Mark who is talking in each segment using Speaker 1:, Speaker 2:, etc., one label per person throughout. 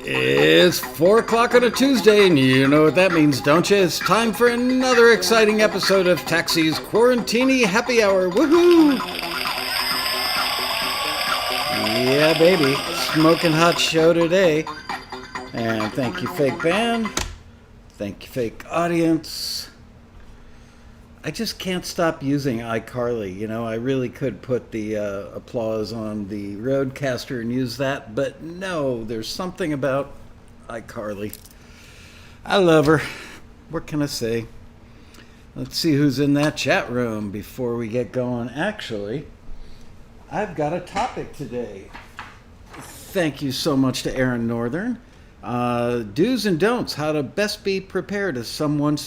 Speaker 1: It's 4 o'clock on a Tuesday, and you know what that means, don't you? It's time for another exciting episode of Taxi's Quarantini Happy Hour. Woohoo! Yeah, baby. Smoking hot show today. And thank you, fake band. Thank you, fake audience. I just can't stop using iCarly. You know, I really could put the applause on the Roadcaster and use that, but no, there's something about iCarly. I love her. What can I say? Let's see who's in that chat room before we get going. Actually, I've got a topic today. Thank you so much to Aaron Northern. Do's and don'ts, how to best be prepared if someone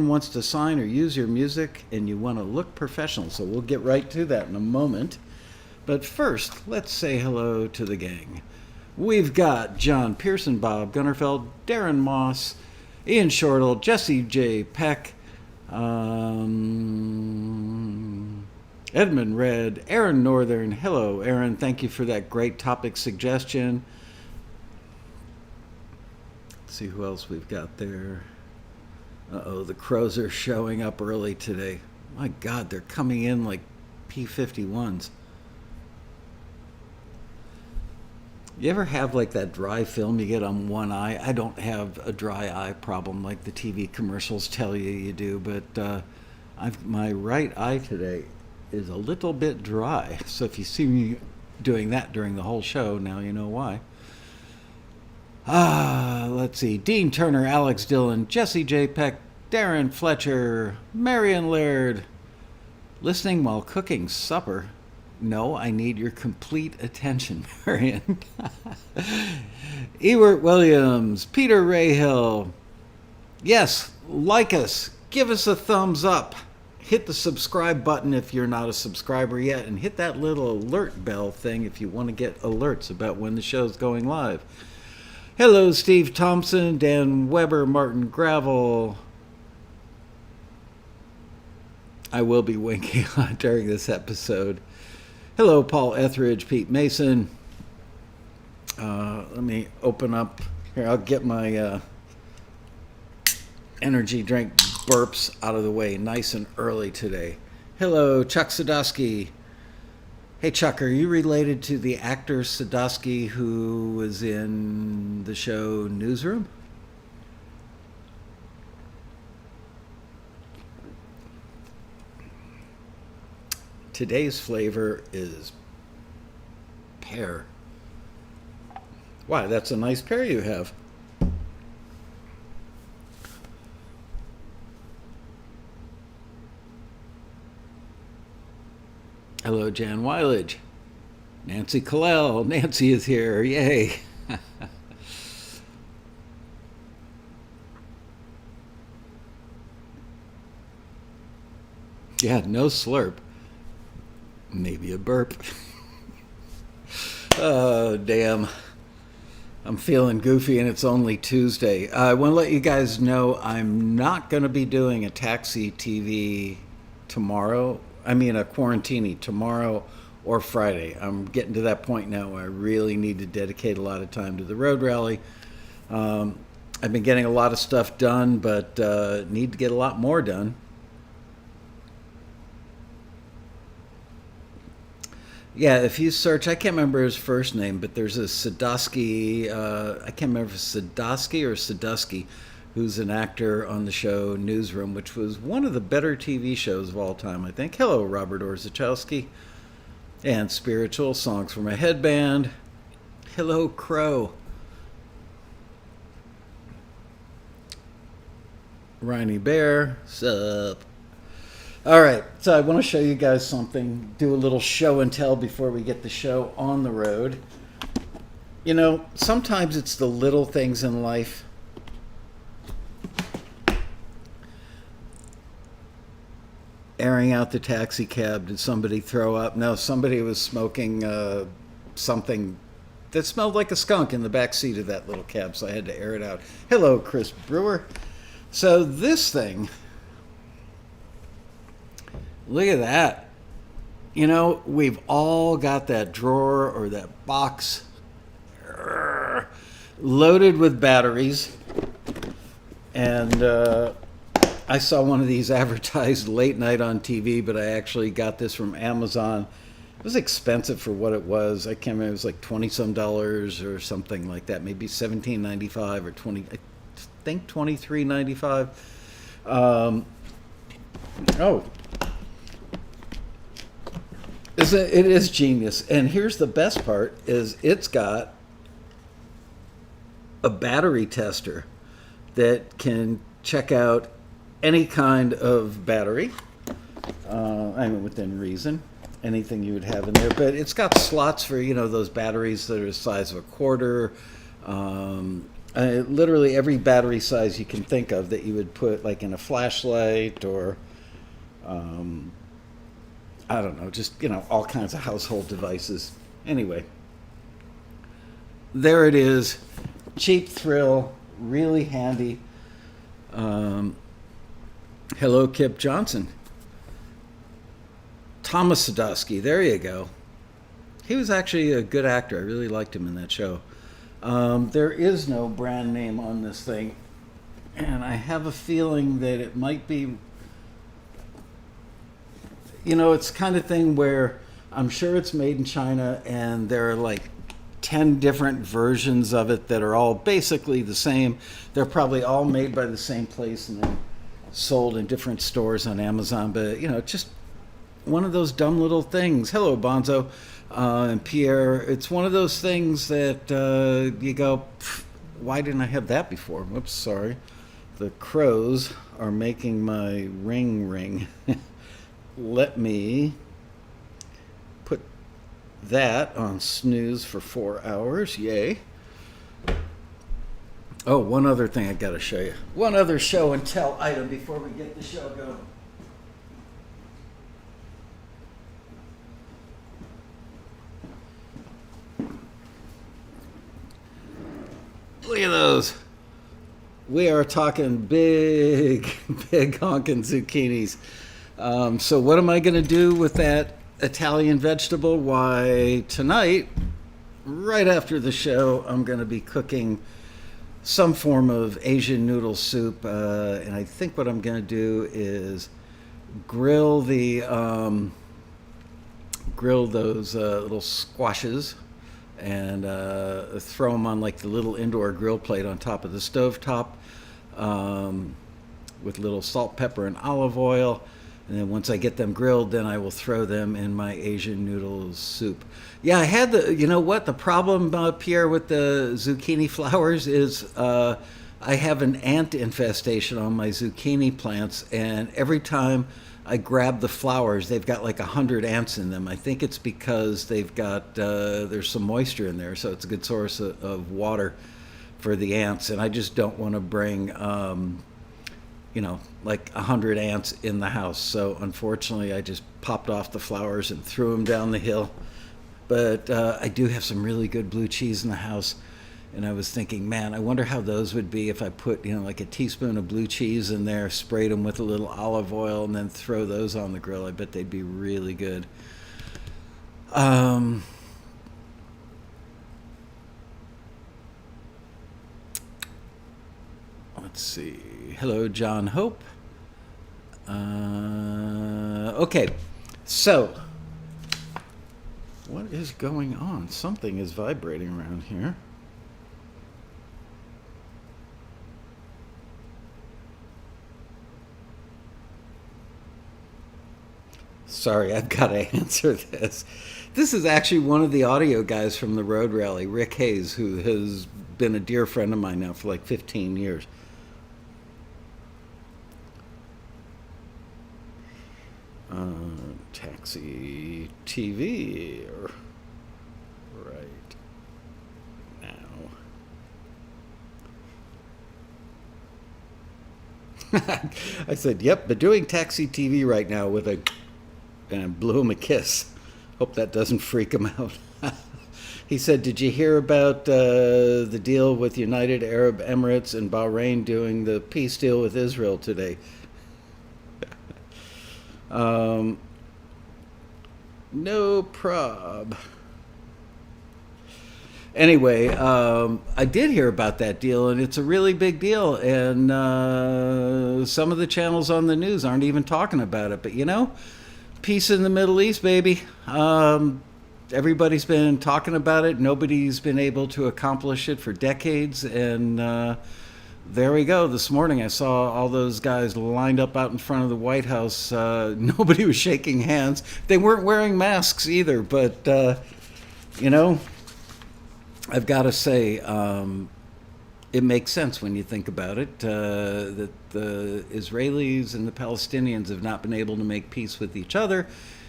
Speaker 1: wants to sign or use your music and you want to look professional. So we'll get right to that in a moment. But first, let's say hello to the gang. We've got John Pearson, Bob Gunnerfeld, Darren Moss, Ian Shortle, Jesse J. Peck, Edmund Red, Aaron Northern. Hello, Aaron. Thank you for that great topic suggestion. See who else we've got there. Uh-oh, the crows are showing up early today. My God, they're coming in like P-51s. You ever have like that dry film you get on one eye? I don't have a dry eye problem like the TV commercials tell you do, but my right eye today is a little bit dry. So if you see me doing that during the whole show, now you know why. Let's see. Dean Turner, Alex Dillon, Jesse J. Peck, Darren Fletcher, Marion Laird. Listening while cooking supper. No, I need your complete attention, Marion. Ewart Williams, Peter Rayhill. Yes, like us. Give us a thumbs up. Hit the subscribe button if you're not a subscriber yet, and hit that little alert bell thing if you want to get alerts about when the show's going live. Hello, Steve Thompson, Dan Weber, Martin Gravel. I will be winking during this episode. Hello, Paul Etheridge, Pete Mason. Let me open up. Here, I'll get my energy drink burps out of the way nice and early today. Hello, Chuck Sadowski. Hey, Chuck, are you related to the actor Sadowski who was in the show Newsroom? Today's flavor is pear. Wow, that's a nice pear you have. Hello, Jan Weilage. Nancy Kalel. Nancy is here. Yay. Yeah, no slurp. Maybe a burp. Oh, damn. I'm feeling goofy and it's only Tuesday. I want to let you guys know I'm not going to be doing a Taxi TV tomorrow. I mean a Quarantini tomorrow or Friday. I'm getting to that point now where I really need to dedicate a lot of time to the road rally. I've been getting a lot of stuff done, but need to get a lot more done. Yeah, if you search, I can't remember his first name, but there's a Sadowski, I can't remember if it's Sadowski or Sadusky, who's an actor on the show Newsroom, which was one of the better TV shows of all time, I think. Hello, Robert Orzechowski. And Spiritual, Songs from a Headband. Hello, Crow. Riney Bear, sup. All right, so I want to show you guys something, do a little show and tell before we get the show on the road. You know, sometimes it's the little things in life. Airing out the taxi cab, did somebody throw up? No, somebody was smoking something that smelled like a skunk in the back seat of that little cab, so I had to air it out. Hello, Chris Brewer. So this thing, look at that. You know, we've all got that drawer or that box loaded with batteries. And I saw one of these advertised late night on TV, but I actually got this from Amazon. It was expensive for what it was. I can't remember. It was like $20 some or something like that. Maybe $17.95 or 20. I think $23.95. Oh, it is genius. And here's the best part: is it's got a battery tester that can check out any kind of battery. I mean, within reason, anything you would have in there. But it's got slots for, those batteries that are the size of a quarter. Literally every battery size you can think of that you would put like in a flashlight or, I don't know, just, all kinds of household devices. Anyway, there it is. Cheap thrill, really handy. Hello, Kip Johnson. Thomas Sadowski, there you go. He was actually a good actor. I really liked him in that show. There is no brand name on this thing, and I have a feeling that it might be, it's the kind of thing where I'm sure it's made in China, and there are like 10 different versions of it that are all basically the same. They're probably all made by the same place and then sold in different stores on Amazon, but just one of those dumb little things. Hello, Bonzo and Pierre. It's one of those things that you go, why didn't I have that before? Whoops, sorry. The crows are making my ring. Let me put that on snooze for 4 hours. Yay. Oh, one other thing I got to show you. One other show and tell item before we get the show going. Look at those. We are talking big honking zucchinis. So what am I going to do with that Italian vegetable? Why, tonight, right after the show, I'm going to be cooking some form of Asian noodle soup. And I think what I'm going to do is grill those little squashes and throw them on like the little indoor grill plate on top of the stovetop with little salt, pepper, and olive oil. And then once I get them grilled, then I will throw them in my Asian noodle soup. Yeah, I had the problem, Pierre, with the zucchini flowers is I have an ant infestation on my zucchini plants, and every time I grab the flowers, they've got like 100 ants in them. I think it's because they've got, there's some moisture in there, so it's a good source of water for the ants. And I just don't want to bring, like 100 ants in the house. So unfortunately, I just popped off the flowers and threw them down the hill. But I do have some really good blue cheese in the house. And I was thinking, man, I wonder how those would be if I put, like a teaspoon of blue cheese in there, sprayed them with a little olive oil, and then throw those on the grill. I bet they'd be really good. Let's see. Hello, John Hope. Okay, so what is going on? Something is vibrating around here. Sorry, I've got to answer this. This is actually one of the audio guys from the road rally, Rick Hayes, who has been a dear friend of mine now for like 15 years. Taxi TV right now. I said, yep, but doing Taxi TV right now with and I blew him a kiss. Hope that doesn't freak him out. He said, did you hear about the deal with United Arab Emirates and Bahrain doing the peace deal with Israel today? No prob. Anyway, I did hear about that deal, and it's a really big deal. And some of the channels on the news aren't even talking about it. But peace in the Middle East, baby. Everybody's been talking about it. Nobody's been able to accomplish it for decades. And there we go. This morning I saw all those guys lined up out in front of the White House. Nobody was shaking hands. They weren't wearing masks either. But, I've got to say, it makes sense when you think about it, that the Israelis and the Palestinians have not been able to make peace with each other.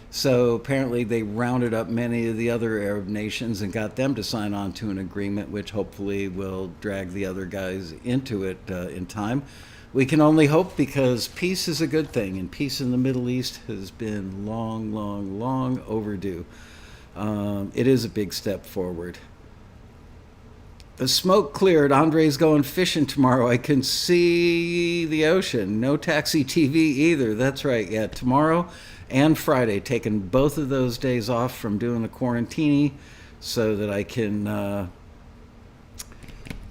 Speaker 1: So apparently they rounded up many of the other Arab nations and got them to sign on to an agreement, which hopefully will drag the other guys into it in time. We can only hope, because peace is a good thing, and peace in the Middle East has been long, long, long overdue. It is a big step forward. The smoke cleared. Andre's going fishing tomorrow. I can see the ocean. No taxi TV either. That's right. Yeah, tomorrow and Friday. Taking both of those days off from doing the quarantini so that I can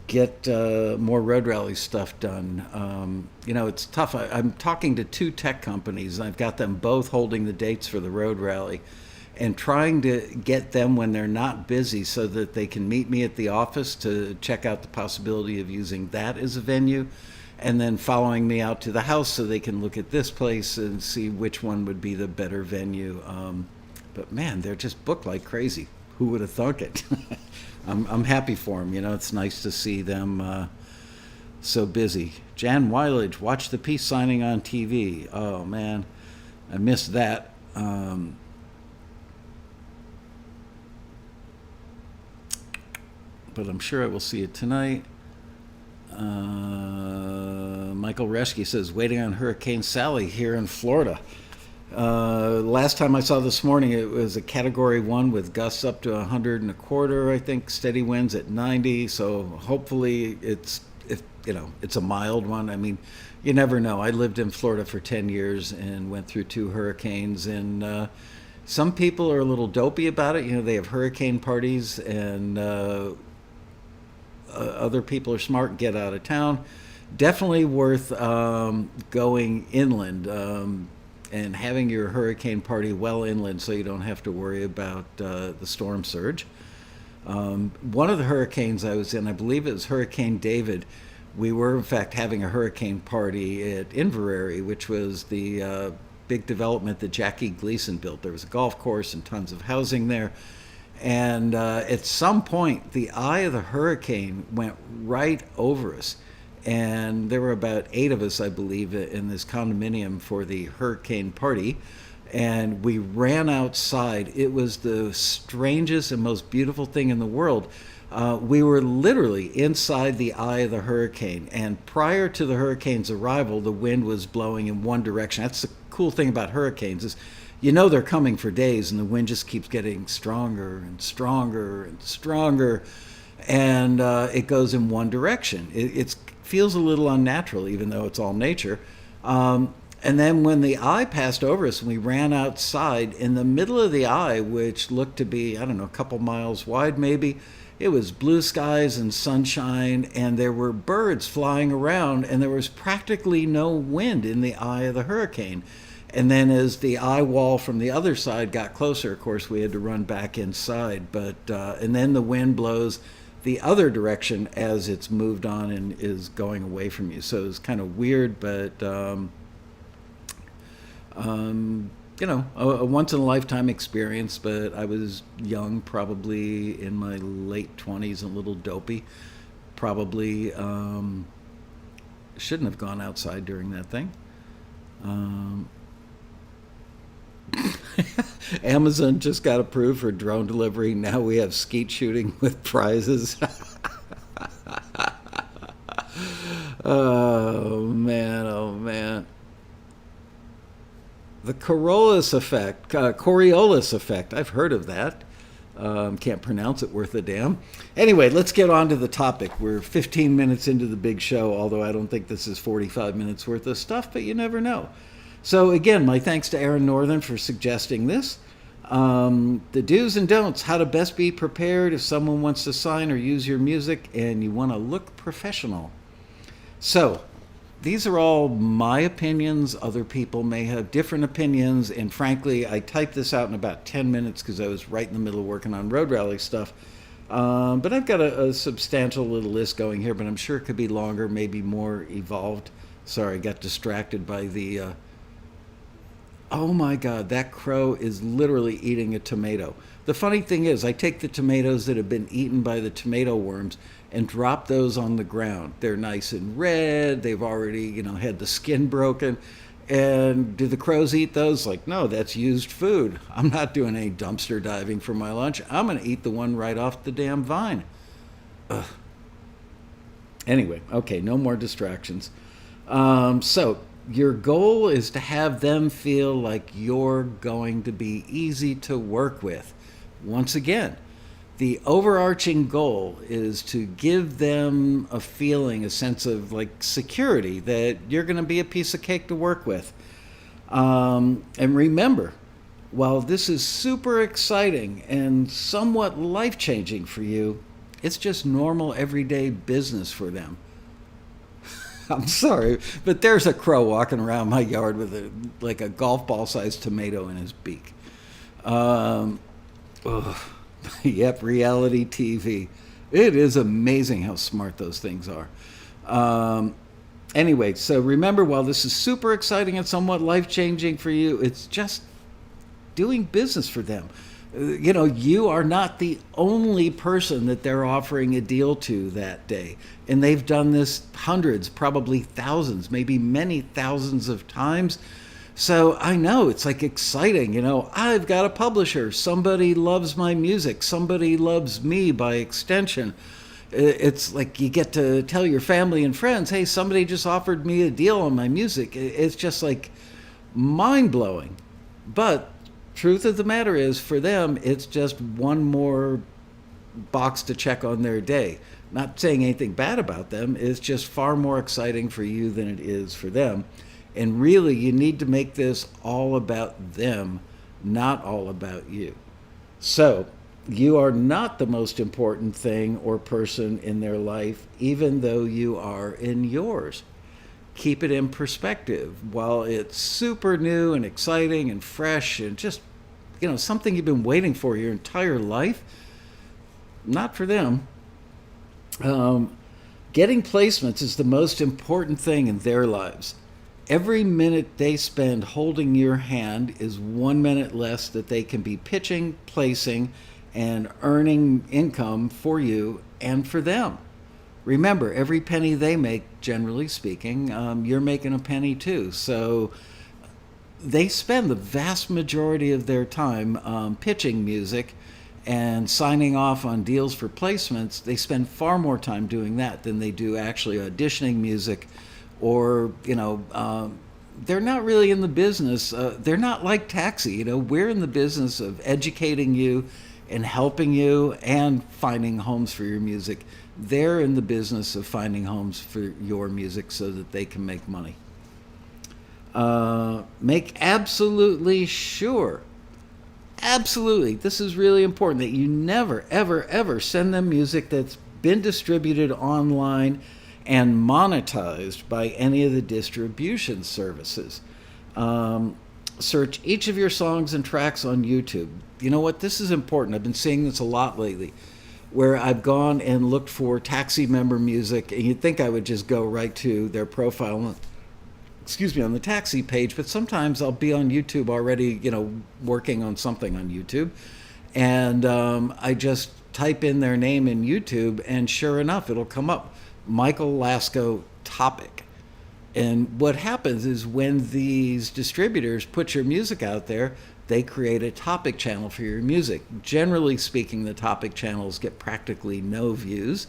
Speaker 1: get more road rally stuff done. It's tough. I'm talking to 2 tech companies. I've got them both holding the dates for the road rally, and trying to get them when they're not busy so that they can meet me at the office to check out the possibility of using that as a venue, and then following me out to the house so they can look at this place and see which one would be the better venue. But man, they're just booked like crazy. Who would have thunk it? I'm happy for them. It's nice to see them so busy. Jan Weilage, watch the peace signing on TV. Oh man, I missed that. But I'm sure I will see it tonight. Michael Reschke says, waiting on Hurricane Sally here in Florida. Last time I saw this morning, it was a Category 1 with gusts up to 100 and a quarter, I think, steady winds at 90. So hopefully it's a mild one. I mean, you never know. I lived in Florida for 10 years and went through 2 hurricanes, and some people are a little dopey about it. They have hurricane parties, and other people are smart, get out of town. Definitely worth going inland and having your hurricane party well inland so you don't have to worry about the storm surge. One of the hurricanes I was in, I believe it was Hurricane David, we were in fact having a hurricane party at Inverary, which was the big development that Jackie Gleason built. There was a golf course and tons of housing there. And at some point, the eye of the hurricane went right over us. And there were about 8 of us, I believe, in this condominium for the hurricane party. And we ran outside. It was the strangest and most beautiful thing in the world. We were literally inside the eye of the hurricane. And prior to the hurricane's arrival, the wind was blowing in one direction. That's the cool thing about hurricanes is, they're coming for days, and the wind just keeps getting stronger and stronger and stronger, and it goes in one direction. It feels a little unnatural, even though it's all nature. And then when the eye passed over us and we ran outside, in the middle of the eye, which looked to be, a couple miles wide maybe, it was blue skies and sunshine, and there were birds flying around, and there was practically no wind in the eye of the hurricane. And then as the eye wall from the other side got closer, of course, we had to run back inside. But and then the wind blows the other direction as it's moved on and is going away from you. So it's kind of weird, but a once-in-a-lifetime experience. But I was young, probably in my late 20s, and a little dopey. Probably shouldn't have gone outside during that thing. Amazon just got approved for drone delivery. Now we have skeet shooting with prizes. Oh man. The Coriolis effect. I've heard of that. Can't pronounce it worth a damn. Anyway, let's get on to the topic. We're 15 minutes into the big show, although I don't think this is 45 minutes worth of stuff, but you never know. So again, my thanks to Aaron Northern for suggesting this. The do's and don'ts, how to best be prepared if someone wants to sign or use your music and you want to look professional. So, these are all my opinions. Other people may have different opinions. And frankly, I typed this out in about 10 minutes because I was right in the middle of working on road rally stuff. But I've got a substantial little list going here, but I'm sure it could be longer, maybe more evolved. Sorry, I got distracted by the. Oh my God, that crow is literally eating a tomato. The funny thing is, I take the tomatoes that have been eaten by the tomato worms and drop those on the ground. They're nice and red. They've already, had the skin broken. And do the crows eat those? Like, no, that's used food. I'm not doing any dumpster diving for my lunch. I'm going to eat the one right off the damn vine. Ugh. Anyway, okay, no more distractions. So, your goal is to have them feel like you're going to be easy to work with. Once again, the overarching goal is to give them a feeling, a sense of like security that you're going to be a piece of cake to work with. And remember, while this is super exciting and somewhat life-changing for you, it's just normal everyday business for them. I'm sorry, but there's a crow walking around my yard with like a golf ball sized tomato in his beak. Yep, reality TV. It is amazing how smart those things are. Anyway, so remember, while this is super exciting and somewhat life-changing for you, it's just doing business for them. You are not the only person that they're offering a deal to that day. And they've done this hundreds, probably thousands, maybe many thousands of times. So I know it's like exciting. I've got a publisher. Somebody loves my music. Somebody loves me by extension. It's like you get to tell your family and friends, hey, somebody just offered me a deal on my music. It's just like mind-blowing. But truth of the matter is, for them, it's just one more box to check on their day. Not saying anything bad about them. It's just far more exciting for you than it is for them. And really, you need to make this all about them, not all about you. So, you are not the most important thing or person in their life, even though you are in yours. Keep it in perspective. While it's super new and exciting and fresh and just, something you've been waiting for your entire life, not for them. Getting placements is the most important thing in their lives. Every minute they spend holding your hand is 1 minute less that they can be pitching, placing, and earning income for you and for them. Remember, every penny they make, generally speaking, you're making a penny too. So they spend the vast majority of their time pitching music and signing off on deals for placements. They spend far more time doing that than they do actually auditioning music, or they're not really in the business. They're not like taxi. We're in the business of educating you and helping you and finding homes for your music. They're in the business of finding homes for your music so that they can make money. Make absolutely sure, this is really important, that you never, ever, ever send them music that's been distributed online and monetized by any of the distribution services. Search each of your songs and tracks on YouTube. You know what? This is important. I've been seeing this a lot lately, where I've gone and looked for taxi member music, and you'd think I would just go right to their profile, on the taxi page, but sometimes I'll be on YouTube already, working on something on YouTube, and I just type in their name in YouTube, and sure enough, it'll come up, Michael Laskow topic. And what happens is, when these distributors put your music out there, they create a topic channel for your music. Generally speaking, the topic channels get practically no views,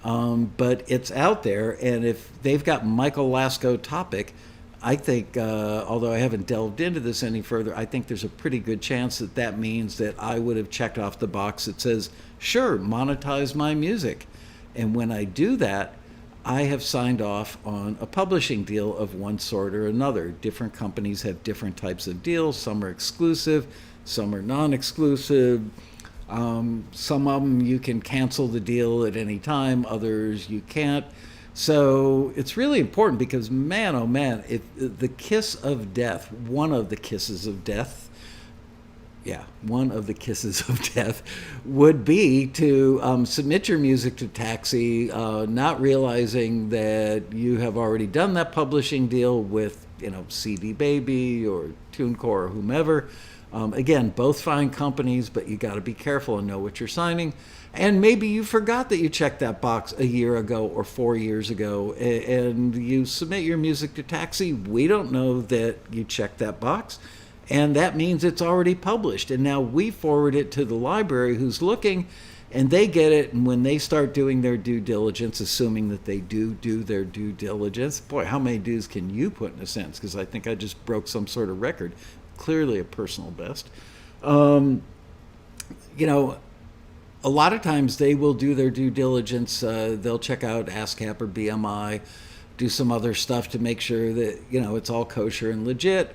Speaker 1: but it's out there. And if they've got Michael Laskow topic, I think, although I haven't delved into this any further, I think there's a pretty good chance that that means that I would have checked off the box that says, sure, monetize my music. And when I do that, I have signed off on a publishing deal of one sort or another. Different companies have different types of deals. Some are exclusive. Some are non-exclusive. Some of them you can cancel the deal at any time. Others you can't. So it's really important because, man, oh man, the kiss of death, one of the kisses of death, one of the kisses of death would be to submit your music to Taxi, not realizing that you have already done that publishing deal with, CD Baby or TuneCore or whomever. Again, both fine companies, but you got to be careful and know what you're signing. And maybe you forgot that you checked that box a year ago or 4 years ago, and you submit your music to Taxi. We don't know that you checked that box. And that means it's already published. And now we forward it to the library who's looking, and they get it. And when they start doing their due diligence, assuming that they do their due diligence, boy, how many dues can you put in a sentence? Because I think I just broke some sort of record, clearly a personal best. A lot of times they will do their due diligence. They'll check out ASCAP or BMI, do some other stuff to make sure that, it's all kosher and legit.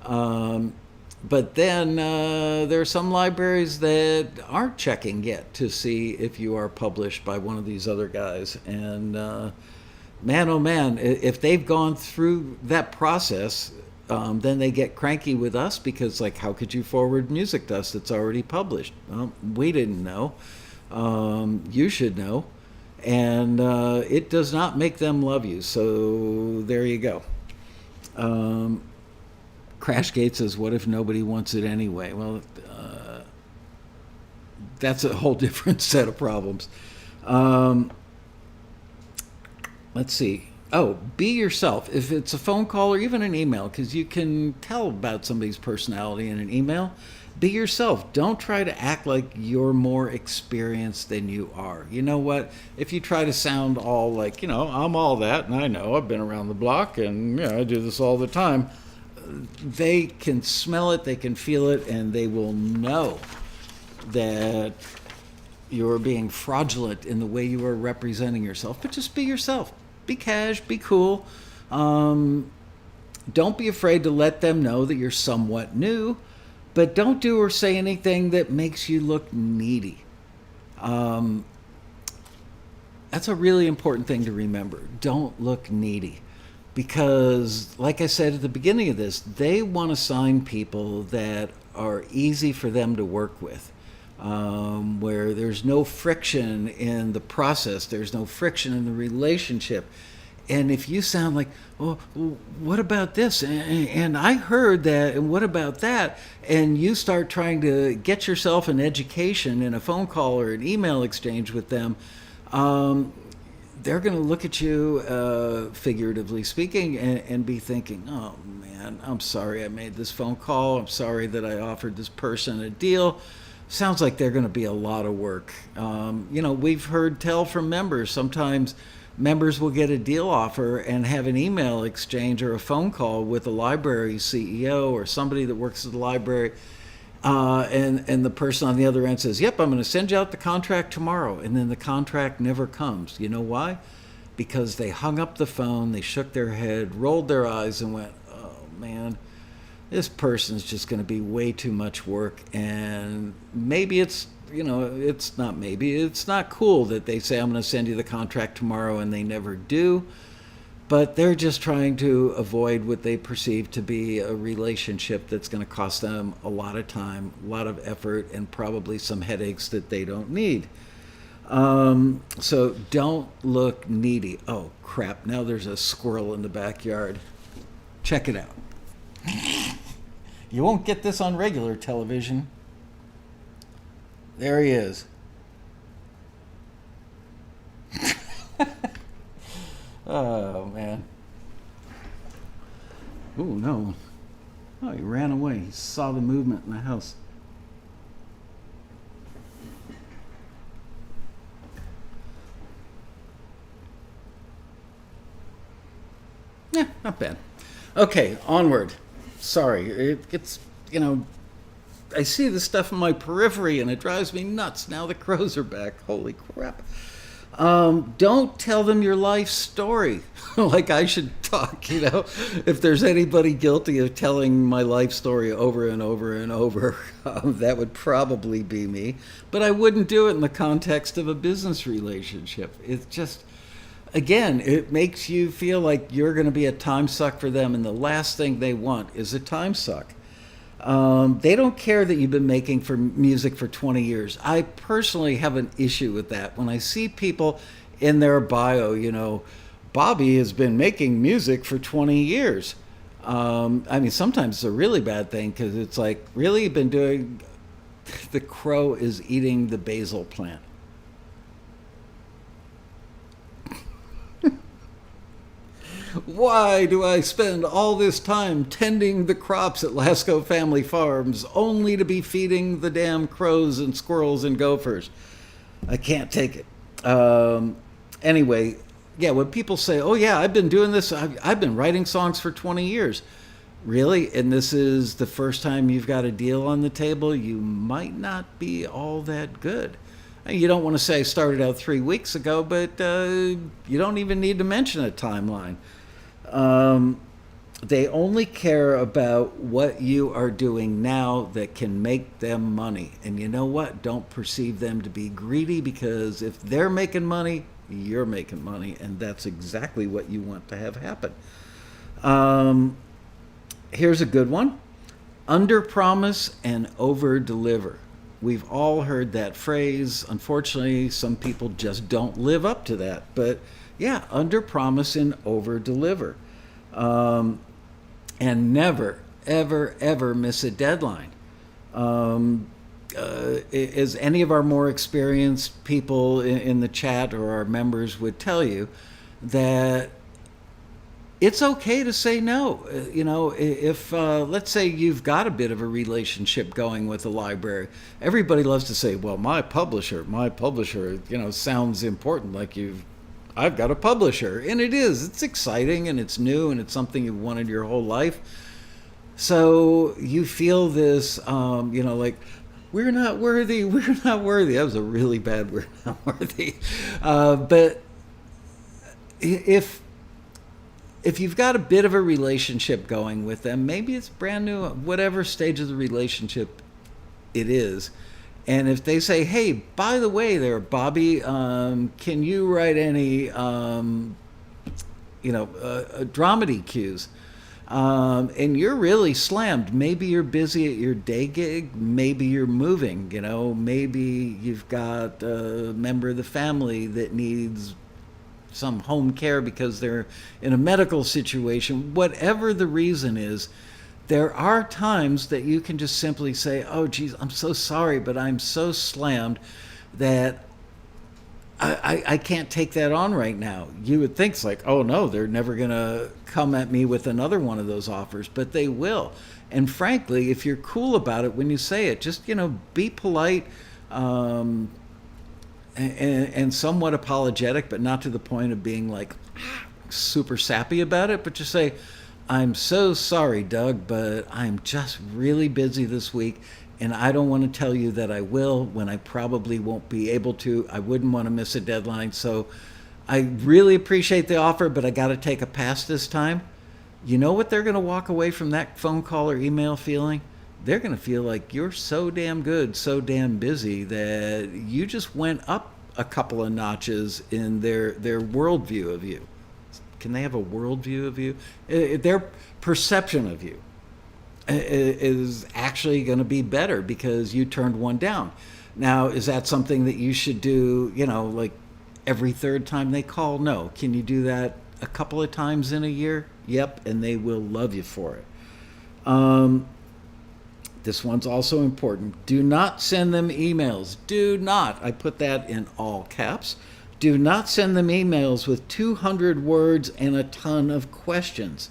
Speaker 1: But then there are some libraries that aren't checking yet to see if you are published by one of these other guys. And man, oh man, if they've gone through that process, then they get cranky with us because, like, how could you forward music to us that's already published? Well, we didn't know. You should know. And it does not make them love you. So there you go. Crashgate says, what if nobody wants it anyway? Well, that's a whole different set of problems. Let's see. Oh, be yourself. If it's a phone call or even an email, because you can tell about somebody's personality in an email, be yourself. Don't try to act like you're more experienced than you are. You know what? If you try to sound all like, I'm all that, and I know, I've been around the block, and I do this all the time, they can smell it, they can feel it, and they will know that you're being fraudulent in the way you are representing yourself. But just be yourself. Be cash, be cool. Don't be afraid to let them know that you're somewhat new, but don't do or say anything that makes you look needy. That's a really important thing to remember. Don't look needy. Because, like I said at the beginning of this, they want to sign people that are easy for them to work with, where there's no friction in the process, there's no friction in the relationship. And if you sound like, oh, what about this? And I heard that, and what about that? And you start trying to get yourself an education in a phone call or an email exchange with them, they're going to look at you, figuratively speaking, and be thinking, oh man, I'm sorry I made this phone call. I'm sorry that I offered this person a deal. Sounds like they're going to be a lot of work. We've heard tell from members, sometimes members will get a deal offer and have an email exchange or a phone call with the library CEO or somebody that works at the library. And the person on the other end says, yep, I'm going to send you out the contract tomorrow. And then the contract never comes. You know why? Because they hung up the phone, they shook their head, rolled their eyes, and went, oh, man, this person's just going to be way too much work. And maybe it's not cool that they say, I'm going to send you the contract tomorrow, and they never do. But they're just trying to avoid what they perceive to be a relationship that's going to cost them a lot of time, a lot of effort, and probably some headaches that they don't need. So don't look needy. Oh, crap. Now there's a squirrel in the backyard. Check it out. You won't get this on regular television. There he is. Oh, man. Oh, no. Oh, he ran away. He saw the movement in the house. Yeah, not bad. Okay, onward. Sorry. It's, I see this stuff in my periphery and it drives me nuts. Now the crows are back. Holy crap. Don't tell them your life story. Like I should talk, If there's anybody guilty of telling my life story over and over and over, that would probably be me. But I wouldn't do it in the context of a business relationship. It's just, again, it makes you feel like you're going to be a time suck for them, and the last thing they want is a time suck. They don't care that you've been making for music for 20 years. I personally have an issue with that. When I see people in their bio, Bobby has been making music for 20 years. I mean, sometimes it's a really bad thing because it's like, really, you've been doing. The crow is eating the basil plant. Why do I spend all this time tending the crops at Laskow Family Farms only to be feeding the damn crows and squirrels and gophers? I can't take it. Anyway, yeah, when people say, oh yeah, I've been doing this, I've been writing songs for 20 years. Really? And this is the first time you've got a deal on the table? You might not be all that good. You don't want to say I started out 3 weeks ago, but you don't even need to mention a timeline. They only care about what you are doing now that can make them money. And you know what? Don't perceive them to be greedy, because if they're making money, you're making money. And that's exactly what you want to have happen. Here's a good one. Under promise and over deliver. We've all heard that phrase. Unfortunately, some people just don't live up to that. But yeah, under promise and over deliver. And never, ever, ever miss a deadline. As any of our more experienced people in the chat or our members would tell you, that it's okay to say no. If let's say you've got a bit of a relationship going with a library, everybody loves to say, well, my publisher, sounds important, like I've got a publisher. And it is. It's exciting and it's new and it's something you've wanted your whole life. So you feel this, like, we're not worthy. That was a really bad we're not worthy. But if you've got a bit of a relationship going with them, maybe it's brand new, whatever stage of the relationship it is. And if they say, hey, by the way there, Bobby, can you write any, dramedy cues? And you're really slammed. Maybe you're busy at your day gig. Maybe you're moving, maybe you've got a member of the family that needs some home care because they're in a medical situation. Whatever the reason is, there are times that you can just simply say, oh, geez, I'm so sorry, but I'm so slammed that I can't take that on right now. You would think it's like, oh, no, they're never going to come at me with another one of those offers, but they will. And frankly, if you're cool about it when you say it, just, be polite and somewhat apologetic, but not to the point of being like super sappy about it, but just say, I'm so sorry, Doug, but I'm just really busy this week, and I don't want to tell you that I will when I probably won't be able to. I wouldn't want to miss a deadline, so I really appreciate the offer, but I got to take a pass this time. You know what they're going to walk away from that phone call or email feeling? They're going to feel like you're so damn good, so damn busy, that you just went up a couple of notches in their worldview of you. Can they have a worldview of you? Their perception of you is actually going to be better because you turned one down. Now, is that something that you should do, like every third time they call? No. Can you do that a couple of times in a year? Yep, and they will love you for it. This one's also important. Do not send them emails. Do not. I put that in all caps. Do not send them emails with 200 words and a ton of questions.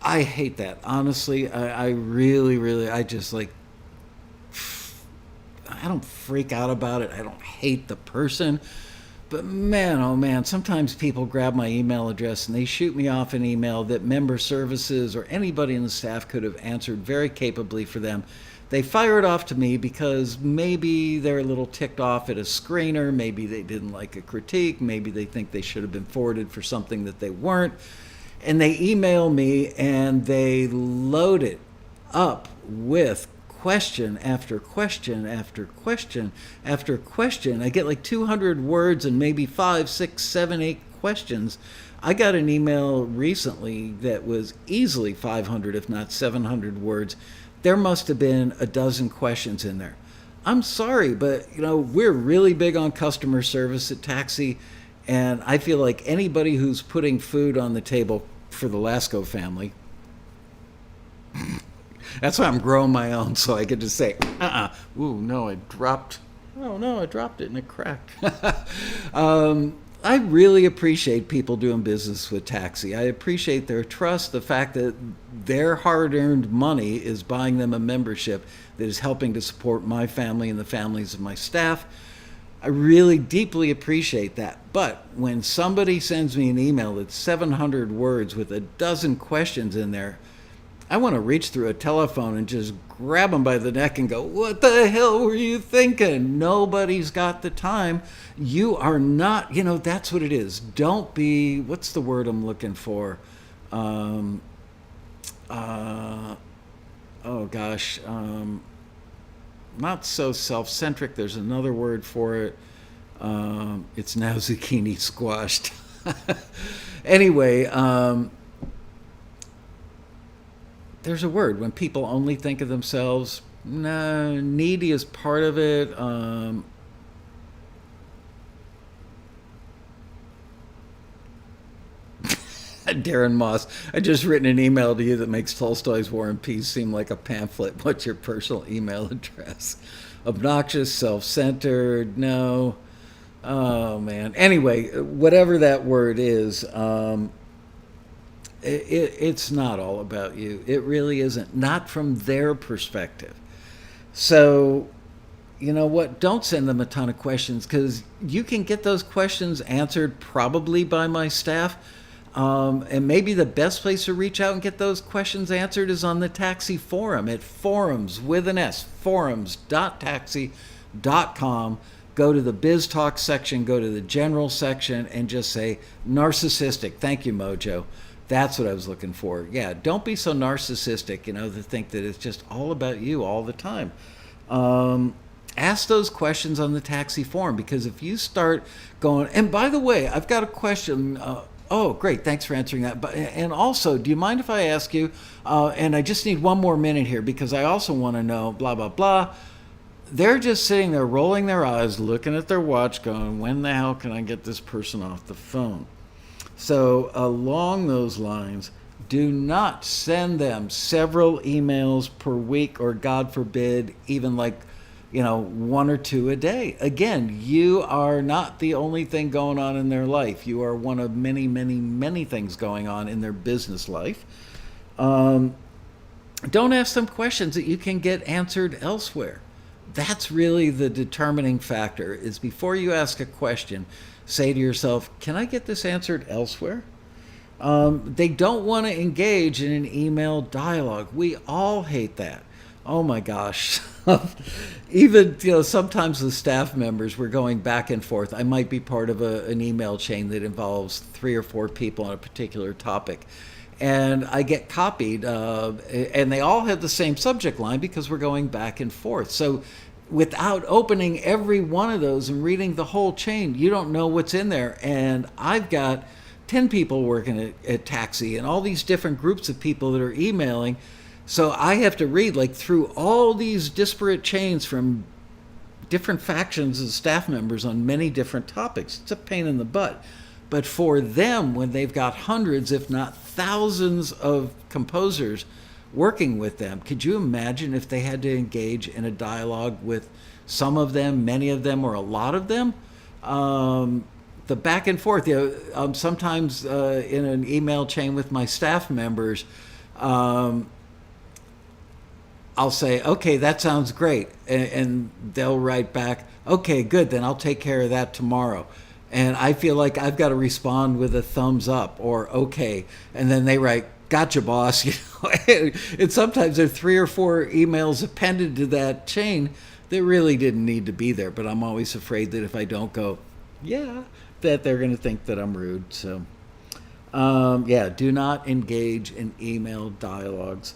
Speaker 1: I hate that. Honestly, I really, I just like, I don't freak out about it. I don't hate the person. But man, oh man, sometimes people grab my email address and they shoot me off an email that member services or anybody in the staff could have answered very capably for them. they fire it off to me because maybe they're a little ticked off at a screener, maybe they didn't like a critique, maybe they think they should have been forwarded for something that they weren't, and they email me and they load it up with question after question after question after question. I get like 200 words and maybe 5, 6, 7, 8 questions. I got an email recently that was easily 500, if not 700 words. There must have been a dozen questions in there. I'm sorry, but we're really big on customer service at Taxi, and I feel like anybody who's putting food on the table for the Laskow family, that's why I'm growing my own, so I could just say, ooh, no, I dropped it and it cracked. I really appreciate people doing business with Taxi. I appreciate their trust, the fact that their hard-earned money is buying them a membership that is helping to support my family and the families of my staff. I really deeply appreciate that. But when somebody sends me an email that's 700 words with a dozen questions in there, I want to reach through a telephone and just grab them by the neck and go, what the hell were you thinking? Nobody's got the time. You are not, that's what it is. Don't be, what's the word I'm looking for? Not so self-centric. There's another word for it. It's now zucchini squashed. Anyway, there's a word when people only think of themselves. No, needy is part of it. Darren Moss, I just written an email to you that makes Tolstoy's War and Peace seem like a pamphlet. What's your personal email address? Obnoxious, self-centered, no. Oh, man. Anyway, whatever that word is, it's not all about you. It really isn't. Not from their perspective. So, you know what? Don't send them a ton of questions, because you can get those questions answered probably by my staff. And maybe the best place to reach out and get those questions answered is on the Taxi forum at forums with an S, forums.taxi.com. Go to the Biz Talk section, go to the General section, and just say narcissistic. Thank you, Mojo. That's what I was looking for. Yeah, don't be so narcissistic, to think that it's just all about you all the time. Ask those questions on the Taxi forum, because if you start going, and by the way, I've got a question. Oh, great. Thanks for answering that. And also, do you mind if I ask you, and I just need one more minute here, because I also want to know, blah, blah, blah. They're just sitting there rolling their eyes, looking at their watch, going, when the hell can I get this person off the phone? So along those lines, do not send them several emails per week, or God forbid, even like, 1 or 2 a day. Again, you are not the only thing going on in their life. You are one of many, many, many things going on in their business life. Don't ask them questions that you can get answered elsewhere. That's really the determining factor, is before you ask a question, say to yourself, can I get this answered elsewhere? They don't want to engage in an email dialogue. We all hate that. Oh my gosh. Even, sometimes the staff members, we're going back and forth. I might be part of an email chain that involves 3 or 4 people on a particular topic. And I get copied, and they all have the same subject line because we're going back and forth. So without opening every one of those and reading the whole chain, you don't know what's in there. And I've got 10 people working at Taxi and all these different groups of people that are emailing. So I have to read through all these disparate chains from different factions of staff members on many different topics. It's a pain in the butt. But for them, when they've got hundreds, if not thousands of composers working with them, could you imagine if they had to engage in a dialogue with some of them, many of them, or a lot of them? The back and forth, sometimes in an email chain with my staff members, I'll say, okay, that sounds great. And they'll write back, okay, good, then I'll take care of that tomorrow. And I feel like I've got to respond with a thumbs up or okay. And then they write, gotcha, boss. And sometimes there are 3 or 4 emails appended to that chain that really didn't need to be there. But I'm always afraid that if I don't go, yeah, that they're going to think that I'm rude. So, do not engage in email dialogues.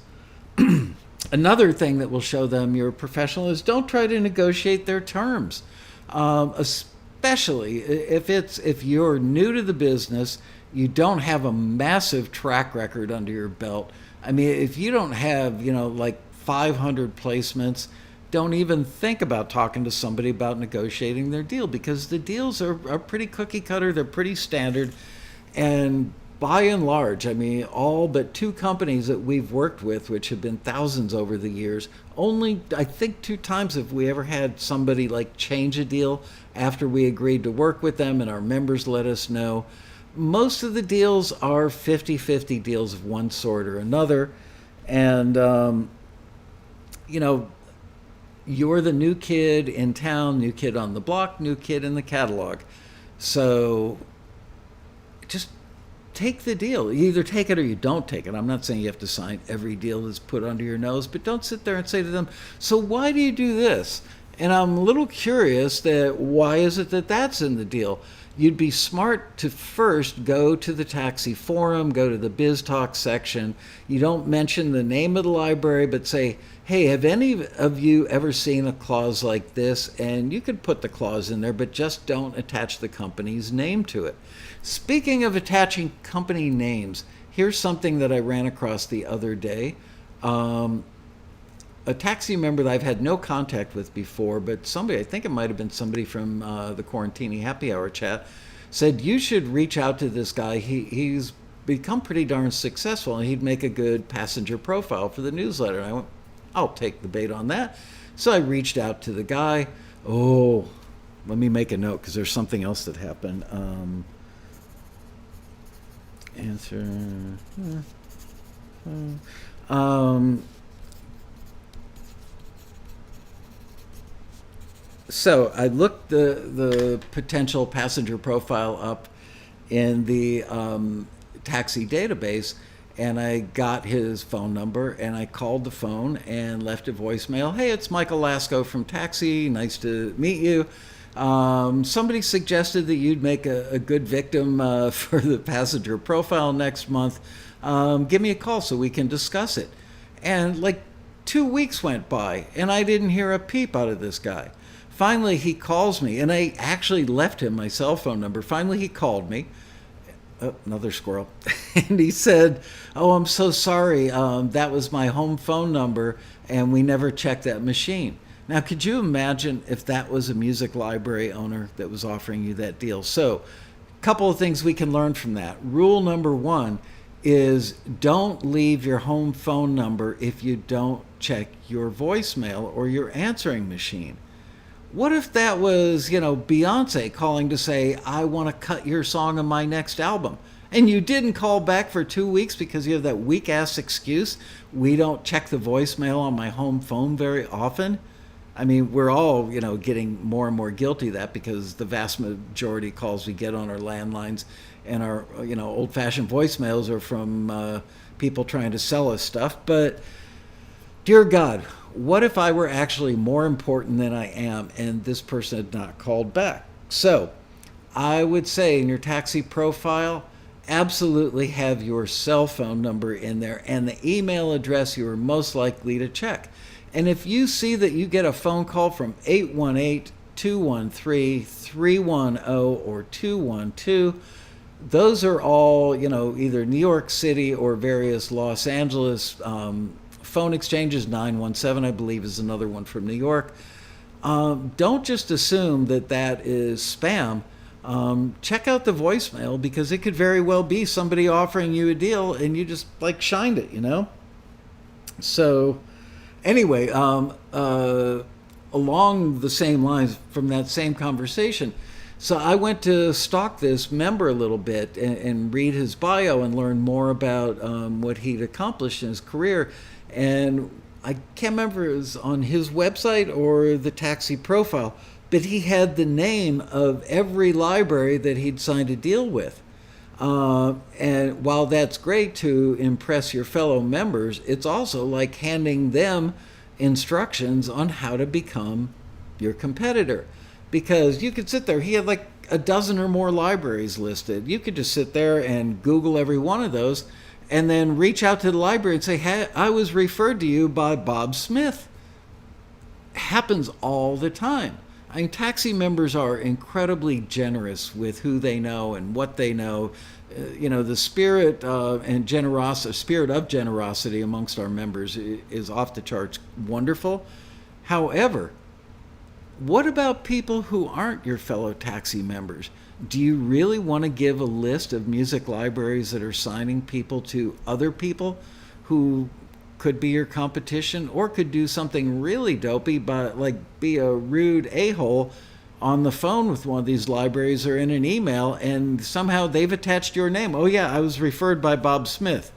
Speaker 1: Another thing that will show them you're a professional is don't try to negotiate their terms, especially if you're new to the business, you don't have a massive track record under your belt. I mean, if you don't have, like 500 placements, don't even think about talking to somebody about negotiating their deal, because the deals are pretty cookie cutter. They're pretty standard. And by and large, I mean, all but 2 companies that we've worked with, which have been thousands over the years, only, I think, 2 times have we ever had somebody like change a deal after we agreed to work with them and our members let us know. Most of the deals are 50-50 deals of one sort or another. And, you're the new kid in town, new kid on the block, new kid in the catalog. So just take the deal. You either take it or you don't take it. I'm not saying you have to sign every deal that's put under your nose, but don't sit there and say to them, so why do you do this? And I'm a little curious that why is it that that's in the deal? You'd be smart to first go to the taxi forum, go to the Biz Talk section. You don't mention the name of the library, but say, hey, have any of you ever seen a clause like this? And you could put the clause in there, but just don't attach the company's name to it. Speaking of attaching company names, here's something that I ran across the other day. A taxi member that I've had no contact with before, but somebody, I think it might have been somebody from the Quarantini Happy Hour chat, said you should reach out to this guy. He's become pretty darn successful, and he'd make a good passenger profile for the newsletter. And I went, I'll take the bait on that. So I reached out to the guy. Oh, let me make a note because there's something else that happened. So I looked the potential passenger profile up in the taxi database, and I got his phone number, and I called the phone and left a voicemail. Hey, it's Michael Laskow from Taxi. Nice to meet you. Somebody suggested that you'd make a good victim for the passenger profile next month. Give me a call so we can discuss it. And like 2 weeks went by, and I didn't hear a peep out of this guy. Finally, he calls me, and I actually left him my cell phone number. Finally, he called me. Oh, another squirrel. And he said, oh, I'm so sorry. That was my home phone number, and we never checked that machine. Now, could you imagine if that was a music library owner that was offering you that deal? So, a couple of things we can learn from that. Rule number 1 is don't leave your home phone number if you don't check your voicemail or your answering machine. What if that was, Beyonce calling to say, I want to cut your song on my next album, and you didn't call back for 2 weeks because you have that weak-ass excuse, we don't check the voicemail on my home phone very often? I mean, we're all, getting more and more guilty of that because the vast majority of calls we get on our landlines and our, old-fashioned voicemails are from people trying to sell us stuff. But, dear God, what if I were actually more important than I am and this person had not called back? So I would say in your taxi profile, absolutely have your cell phone number in there and the email address you are most likely to check. And if you see that you get a phone call from 818-213-310 or 212, those are all, either New York City or various Los Angeles phone exchanges. 917, I believe, is another one from New York. Don't just assume that is spam. Check out the voicemail because it could very well be somebody offering you a deal and you just shined it, So anyway, along the same lines from that same conversation, so I went to stalk this member a little bit and read his bio and learn more about what he'd accomplished in his career. And I can't remember if it was on his website or the taxi profile, but he had the name of every library that he'd signed a deal with. And while that's great to impress your fellow members, it's also like handing them instructions on how to become your competitor. Because you could sit there, he had like a dozen or more libraries listed. You could just sit there and Google every one of those and then reach out to the library and say, hey, I was referred to you by Bob Smith. Happens all the time. I mean, taxi members are incredibly generous with who they know and what they know. The spirit and generosity, spirit of generosity amongst our members is off the charts wonderful. However, what about people who aren't your fellow taxi members? Do you really want to give a list of music libraries that are signing people to other people who could be your competition, or could do something really dopey, but like be a rude a-hole on the phone with one of these libraries or in an email, and somehow they've attached your name? Oh yeah, I was referred by Bob Smith.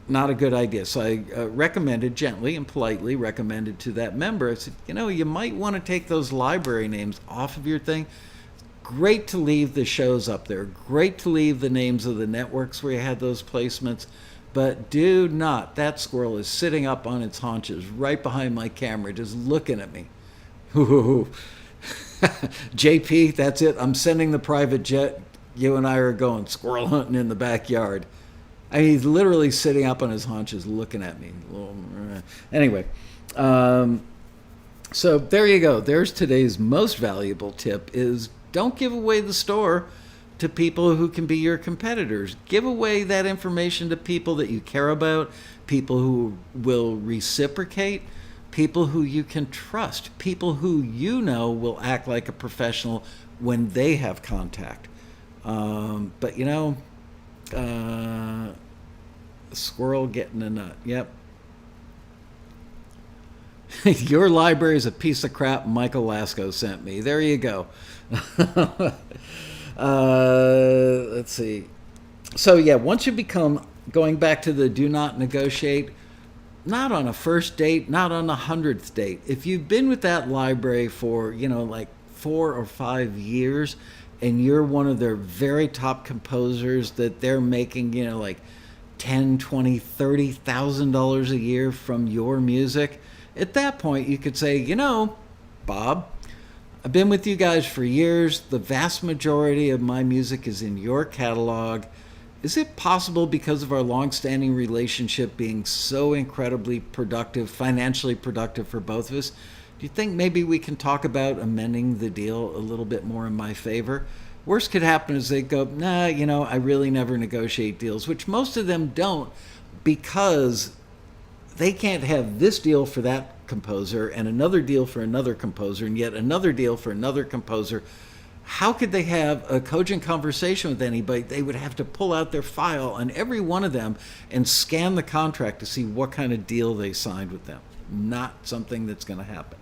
Speaker 1: Not a good idea. So I recommended, gently and politely recommended to that member, I said, you might want to take those library names off of your thing. Great to leave the shows up there. Great to leave the names of the networks where you had those placements. But do not. That squirrel is sitting up on its haunches right behind my camera, just looking at me. JP, that's it. I'm sending the private jet. You and I are going squirrel hunting in the backyard. He's literally sitting up on his haunches looking at me. Anyway, so there you go. There's today's most valuable tip is don't give away the store to people who can be your competitors. Give away that information to people that you care about, people who will reciprocate, people who you can trust, people who will act like a professional when they have contact. But squirrel getting a nut. Yep. Your library is a piece of crap Michael Laskow sent me. There you go. Let's see. So yeah, once you become, going back to the do not negotiate, not on a first date, not on a 100th date. If you've been with that library for, like 4 or 5 years, and you're one of their very top composers that they're making, like $10, $20, $30,000 a year from your music, at that point you could say, Bob, I've been with you guys for years. The vast majority of my music is in your catalog. Is it possible, because of our long-standing relationship being so incredibly productive, financially productive for both of us, do you think maybe we can talk about amending the deal a little bit more in my favor? Worst could happen is they go, nah, I really never negotiate deals, which most of them don't, because they can't have this deal for that composer and another deal for another composer and yet another deal for another composer. How could they have a cogent conversation with anybody? They would have to pull out their file on every one of them and scan the contract to see what kind of deal they signed with them. Not something that's going to happen.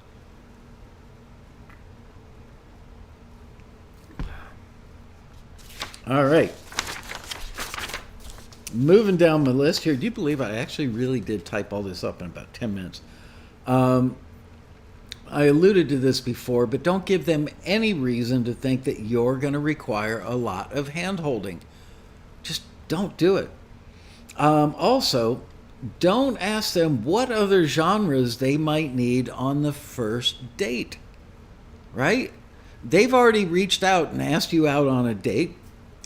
Speaker 1: All right. Moving down my list here. Do you believe I actually really did type all this up in about 10 minutes? I alluded to this before, but don't give them any reason to think that you're going to require a lot of hand-holding. Just don't do it. Also, don't ask them what other genres they might need on the first date, right? They've already reached out and asked you out on a date.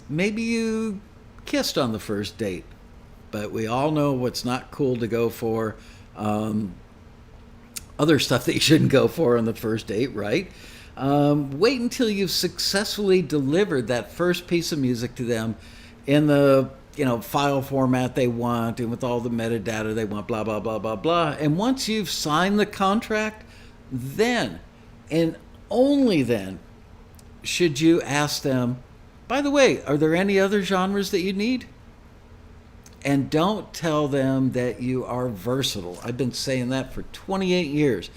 Speaker 1: Maybe you kissed on the first date, but we all know what's not cool to go for. Other stuff that you shouldn't go for on the first date, right? Wait until you've successfully delivered that first piece of music to them in the file format they want and with all the metadata they want, blah, blah, blah, blah, blah. And once you've signed the contract, then and only then should you ask them, by the way, are there any other genres that you need? And don't tell them that you are versatile. I've been saying that for 28 years.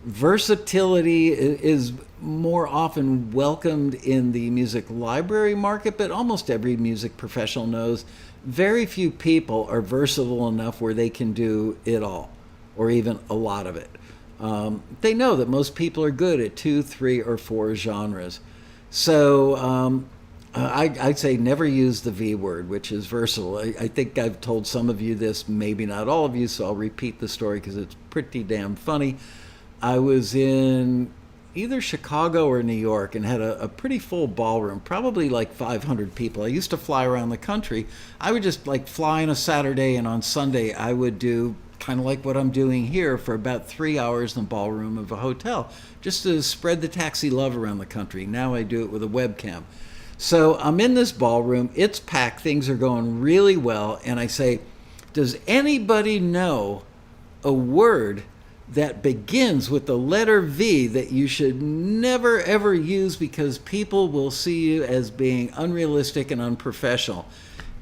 Speaker 1: Versatility is more often welcomed in the music library market, but almost every music professional knows very few people are versatile enough where they can do it all, or even a lot of it. They know that most people are good at 2, 3, or 4 genres. So I'd say never use the V word, which is versatile. I think I've told some of you this, maybe not all of you, so I'll repeat the story because it's pretty damn funny. I was in either Chicago or New York and had a pretty full ballroom, probably like 500 people. I used to fly around the country. I would just like fly on a Saturday, and on Sunday I would do kind of like what I'm doing here for about 3 hours in the ballroom of a hotel, just to spread the taxi love around the country. Now I do it with a webcam. So I'm in this ballroom, it's packed, things are going really well, and I say, does anybody know a word that begins with the letter V that you should never ever use because people will see you as being unrealistic and unprofessional?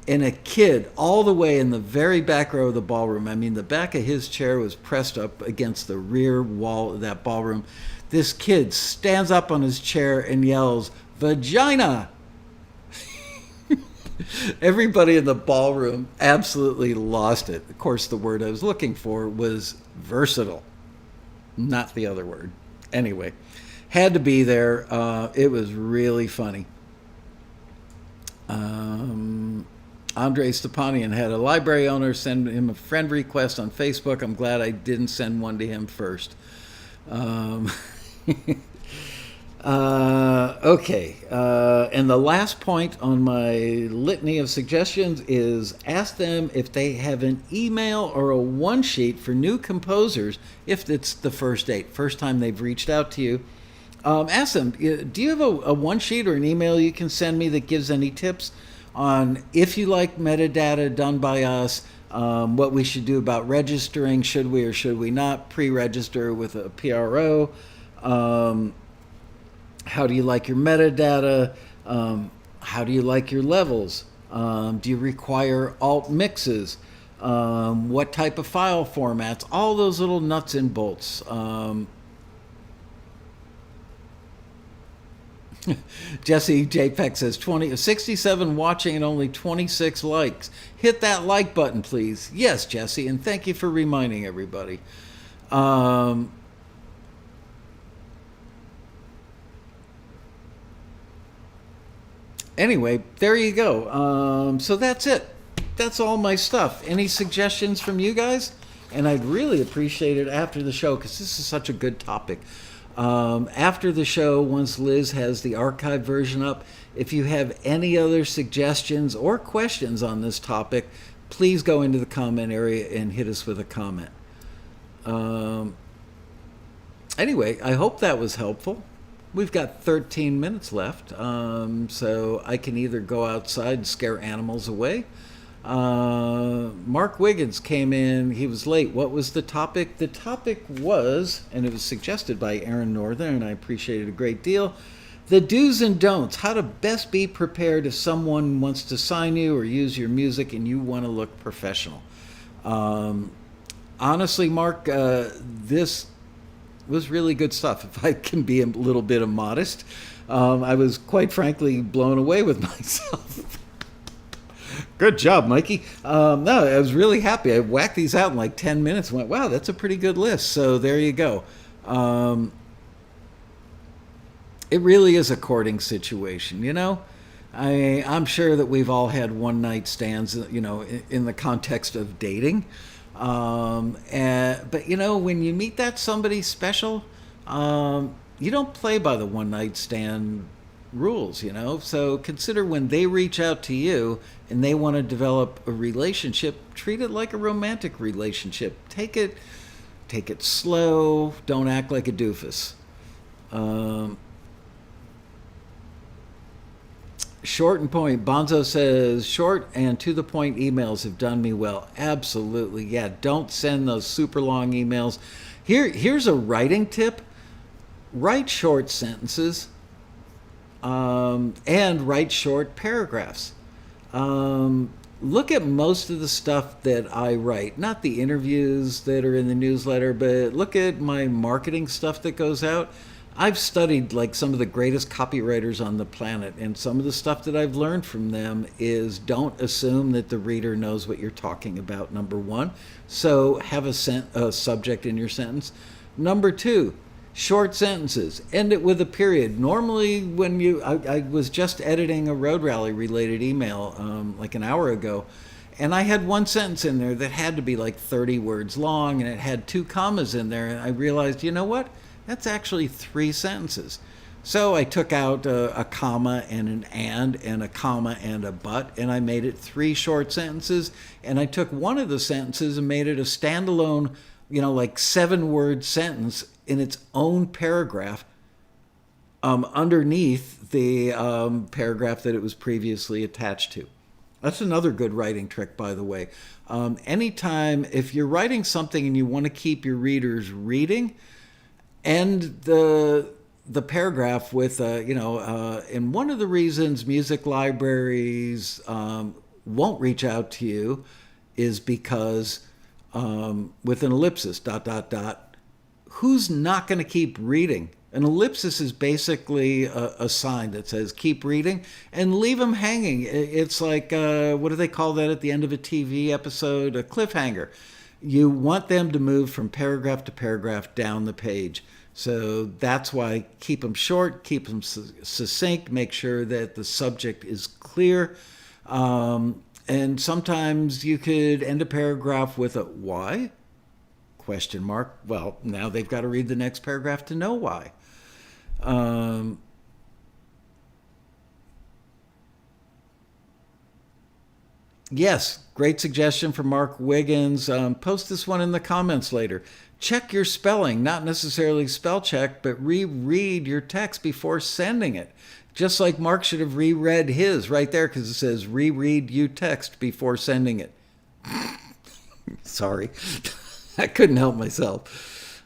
Speaker 1: And a kid all the way in the very back row of the ballroom, I mean, the back of his chair was pressed up against the rear wall of that ballroom. This kid stands up on his chair and yells, "Vagina!" Everybody in the ballroom absolutely lost it. Of course, the word I was looking for was versatile, not the other word. Anyway, had to be there. It was really funny. Andre Stepanian had a library owner send him a friend request on Facebook. I'm glad I didn't send one to him first. Okay. And the last point on my litany of suggestions is ask them if they have an email or a one sheet for new composers if it's the first date, first time they've reached out to you. Ask them, do you have a one sheet or an email you can send me that gives any tips on if you like metadata done by us, what we should do about registering, should we or should we not pre-register with a PRO, how do you like your metadata, how do you like your levels, do you require alt mixes, what type of file formats, all those little nuts and bolts. Jesse JPEG says 67 watching and only 26 likes. Hit that like button, please. Yes, Jesse, and thank you for reminding everybody. Anyway, there you go. So that's it. That's all my stuff. Any suggestions from you guys? And I'd really appreciate it after the show because this is such a good topic. After the show, once Liz has the archive version up, if you have any other suggestions or questions on this topic, please go into the comment area and hit us with a comment. Anyway, I hope that was helpful. We've got 13 minutes left, so I can either go outside and scare animals away. Mark Wiggins came in. He was late. What was the topic? The topic was, and it was suggested by Aaron Northern, and I appreciate it a great deal, the do's and don'ts. How to best be prepared if someone wants to sign you or use your music and you want to look professional. Honestly, Mark, this was really good stuff. If I can be a little bit modest, I was quite frankly blown away with myself. Good job, Mikey. No, I was really happy. I whacked these out in like 10 minutes and went, wow, that's a pretty good list. So there you go. It really is a courting situation, you know? I'm sure that we've all had one-night stands, you know, in the context of dating. But, you know, when you meet that somebody special, you don't play by the one-night stand rules, you know? So consider when they reach out to you and they want to develop a relationship, treat it like a romantic relationship. Take it slow. Don't act like a doofus. Short and point. Bonzo says, short and to the point emails have done me well. Absolutely. Yeah, don't send those super long emails. Here's a writing tip. Write short sentences. And write short paragraphs. Look at most of the stuff that I write, not the interviews that are in the newsletter, but look at my marketing stuff that goes out. I've studied like some of the greatest copywriters on the planet, and some of the stuff that I've learned from them is don't assume that the reader knows what you're talking about, number one. So have a subject in your sentence. Number two, Short sentences. End it with a period. Normally, when I was just editing a road rally related email like an hour ago, and I had one sentence in there that had to be like 30 words long, and it had 2 commas in there, and I realized, you know what? That's actually 3 sentences. So I took out a comma and an and a comma and a but, and I made it 3 short sentences. And I took one of the sentences and made it a standalone, like 7-word sentence in its own paragraph underneath the paragraph that it was previously attached to. That's another good writing trick, by the way. Anytime, if you're writing something and you want to keep your readers reading, end the paragraph with, and one of the reasons music libraries won't reach out to you is because with an ellipsis, ... Who's not going to keep reading? An ellipsis is basically a sign that says keep reading, and leave them hanging. It's like, what do they call that at the end of a TV episode? A cliffhanger. You want them to move from paragraph to paragraph down the page. So that's why keep them short, keep them succinct, make sure that the subject is clear. And sometimes you could end a paragraph with a why? ? Well, now they've got to read the next paragraph to know why. Yes, great suggestion from Mark Wiggins. Post this one in the comments later. Check your spelling, not necessarily spell check, but reread your text before sending it. Just like Mark should have reread his right there, because it says reread you text before sending it. Sorry. I couldn't help myself.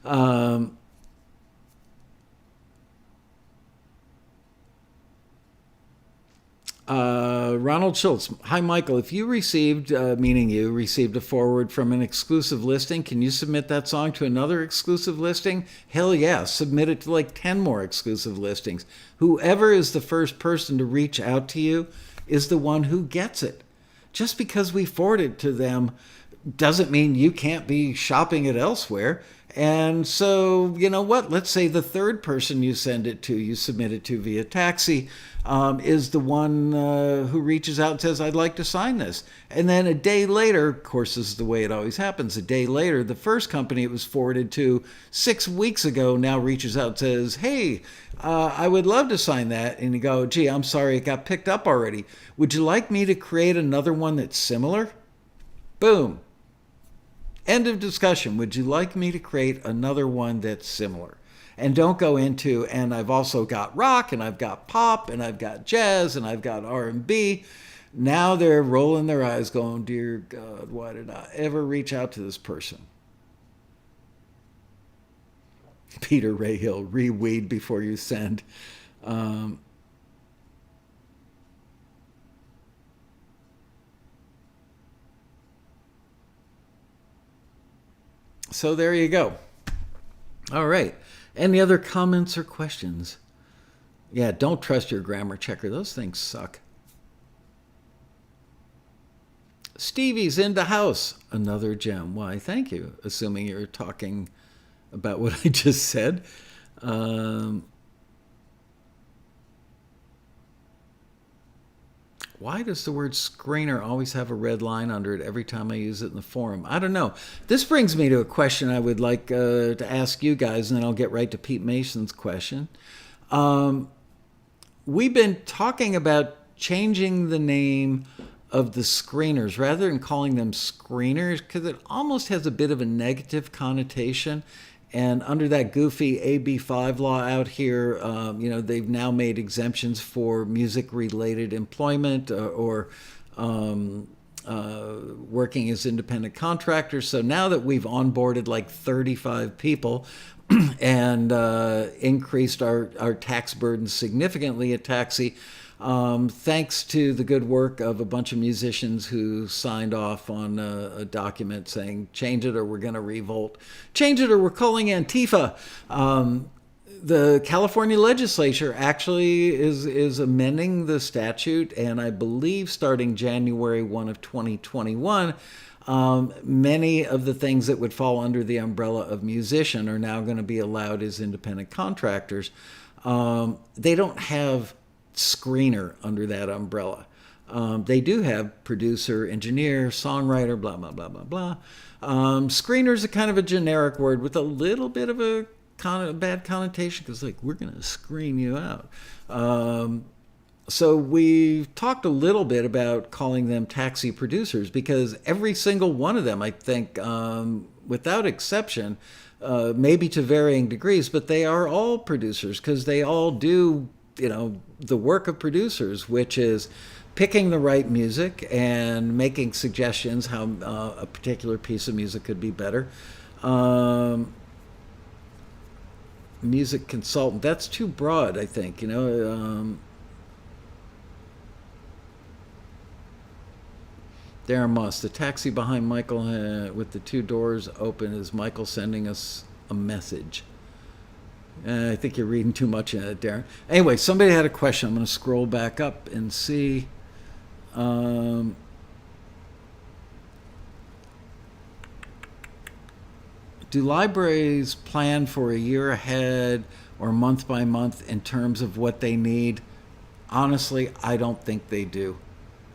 Speaker 1: Ronald Schultz. Hi, Michael. If you received, meaning you received a forward from an exclusive listing, can you submit that song to another exclusive listing? Hell yeah. Submit it to like 10 more exclusive listings. Whoever is the first person to reach out to you is the one who gets it. Just because we forward it to them doesn't mean you can't be shopping it elsewhere. And so, you know what? Let's say the third person you send it to, you submit it to via taxi, is the one who reaches out and says, I'd like to sign this. And then a day later, of course, this is the way it always happens, a day later, the first company it was forwarded to 6 weeks ago now reaches out and says, hey, I would love to sign that. And you go, gee, I'm sorry, it got picked up already. Would you like me to create another one that's similar? Boom. End of discussion. Would you like me to create another one that's similar? And don't go into, and I've also got rock, and I've got pop, and I've got jazz, and I've got R&B. Now they're rolling their eyes going, dear God, why did I ever reach out to this person? Peter Rayhill, reweed before you send. So there you go. All right. Any other comments or questions? Yeah, don't trust your grammar checker. Those things suck. Stevie's in the house. Another gem. Why, thank you. Assuming you're talking about what I just said. Why does the word screener always have a red line under it every time I use it in the forum? I don't know. This brings me to a question I would like to ask you guys, and then I'll get right to Pete Mason's question. We've been talking about changing the name of the screeners rather than calling them screeners because it almost has a bit of a negative connotation. And under that goofy AB5 law out here, they've now made exemptions for music-related employment or working as independent contractors. So now that we've onboarded like 35 people and increased our tax burden significantly at Taxi, thanks to the good work of a bunch of musicians who signed off on a document saying, change it or we're going to revolt. Change it or we're calling Antifa. The California legislature actually is amending the statute, and I believe starting January 1 of 2021, Many of the things that would fall under the umbrella of musician are now going to be allowed as independent contractors. They don't have screener under that umbrella. They do have producer, engineer, songwriter, blah, blah, blah, blah, blah. Screener is a kind of a generic word with a little bit of a bad connotation because, like, we're going to screen you out. So we've talked a little bit about calling them taxi producers because every single one of them, I think, without exception, maybe to varying degrees, but they are all producers because they all do, the work of producers, which is picking the right music and making suggestions how a particular piece of music could be better. Music consultant, that's too broad, I think, Darren Moss, the taxi behind Michael with the two doors open is Michael sending us a message. I think you're reading too much in it, Darren. Anyway, somebody had a question. I'm going to scroll back up and see. Do libraries plan for a year ahead or month by month in terms of what they need? Honestly, I don't think they do.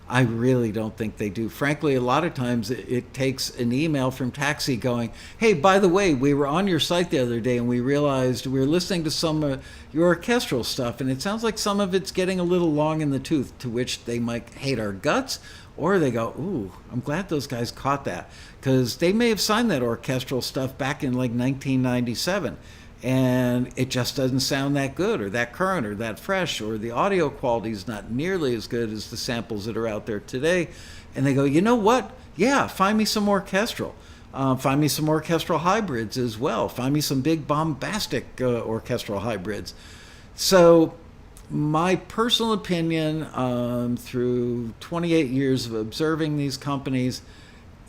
Speaker 1: I really don't think they do. Frankly, a lot of times it takes an email from Taxi going, hey, by the way, we were on your site the other day and we realized we were listening to some of your orchestral stuff and it sounds like some of it's getting a little long in the tooth, to which they might hate our guts, or they go, ooh, I'm glad those guys caught that, because they may have signed that orchestral stuff back in like 1997. And it just doesn't sound that good or that current or that fresh, or the audio quality is not nearly as good as the samples that are out there today. And they go, you know what? Yeah, find me some orchestral. Find me some orchestral hybrids as well. Find me some big bombastic orchestral hybrids. So my personal opinion through 28 years of observing these companies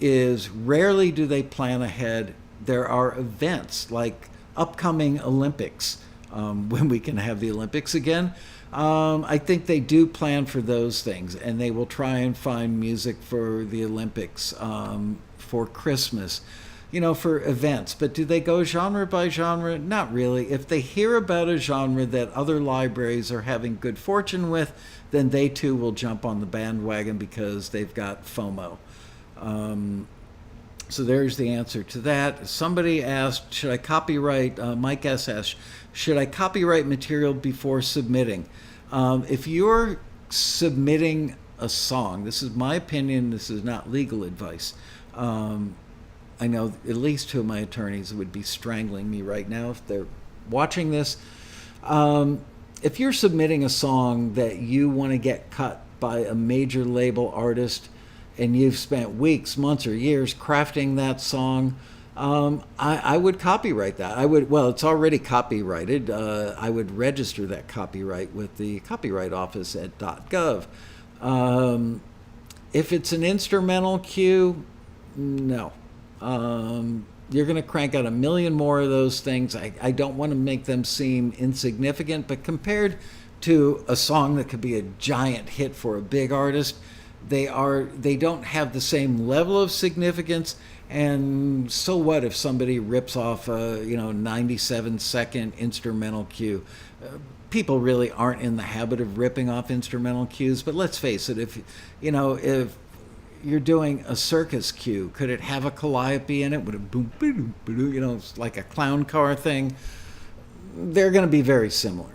Speaker 1: is rarely do they plan ahead. There are events like upcoming Olympics, when we can have the Olympics again. I think they do plan for those things, and they will try and find music for the Olympics, for Christmas, for events. But do they go genre by genre? Not really. If they hear about a genre that other libraries are having good fortune with, then they too will jump on the bandwagon because they've got FOMO. So there's the answer to that. Somebody asked, should I copyright, Mike S. asked, should I copyright material before submitting? If you're submitting a song, this is my opinion, this is not legal advice. I know at least two of my attorneys would be strangling me right now if they're watching this. If you're submitting a song that you want to get cut by a major label artist, and you've spent weeks, months, or years crafting that song, I would copyright that. It's already copyrighted. I would register that copyright with the Copyright Office at .gov. If it's an instrumental cue, no. You're going to crank out a million more of those things. I don't want to make them seem insignificant, but compared to a song that could be a giant hit for a big artist, they don't have the same level of significance. And so what if somebody rips off a 97-second instrumental cue? People really aren't in the habit of ripping off instrumental cues, but let's face it, if you're doing a circus cue, could it have a calliope in it? Would it boom, boom, boom, it's like a clown car thing? They're going to be very similar.